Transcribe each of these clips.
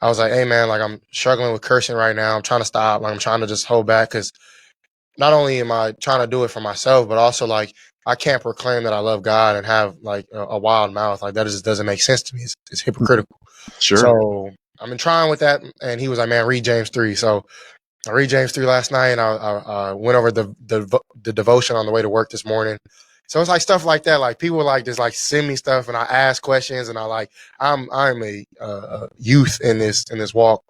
I was like, hey man, like I'm struggling with cursing right now. I'm trying to stop. Like I'm trying to just hold back because not only am I trying to do it for myself, but also like I can't proclaim that I love God and have like a wild mouth. Like that just doesn't make sense to me. It's hypocritical. Sure. So I've been trying with that, and he was like, man, read James 3. So I read James 3 last night, and I went over the devotion on the way to work this morning. So it's like stuff like that. Like people like just like send me stuff, and I ask questions, and I like I'm a youth in this walk,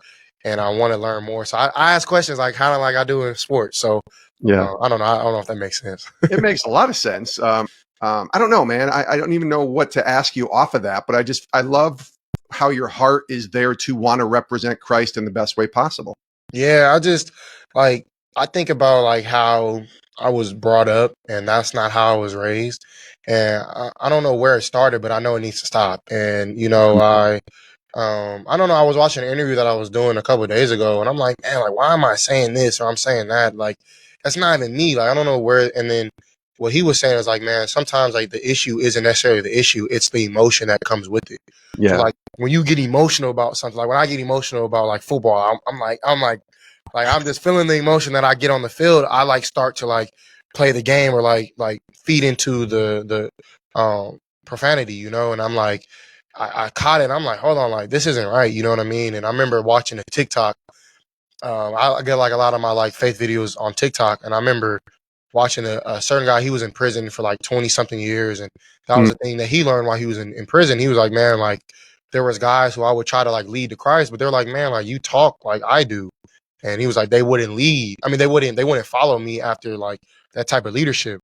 and I want to learn more. So I ask questions like kind of like I do in sports. So Yeah. I don't know. I don't know if that makes sense. It makes a lot of sense. I don't know, man. I don't even know what to ask you off of that, but I love how your heart is there to want to represent Christ in the best way possible. Yeah, I just like I think about like how I was brought up, and that's not how I was raised. And I don't know where it started, but I know it needs to stop. And I don't know. I was watching an interview that I was doing a couple of days ago, and I'm like, man, like why am I saying this or I'm saying that? Like that's not even me. Like I don't know where. And then what he was saying is like, man, sometimes like the issue isn't necessarily the issue; it's the emotion that comes with it. So Yeah. like when you get emotional about something, like when I get emotional about like football, like I'm just feeling the emotion that I get on the field. I like start to like play the game or like feed into the profanity, you know. And I'm like, I caught it. I'm like, hold on, like this isn't right, you know what I mean? And I remember watching a TikTok. I get like a lot of my like faith videos on TikTok, and I remember watching a certain guy. He was in prison for like 20 something years, and that was Mm. the thing that he learned while he was in prison. He was like, man, like there was guys who I would try to like lead to Christ, but they're like, man, like you talk like I do. And he was like, they wouldn't lead. I mean, they wouldn't follow me after like that type of leadership.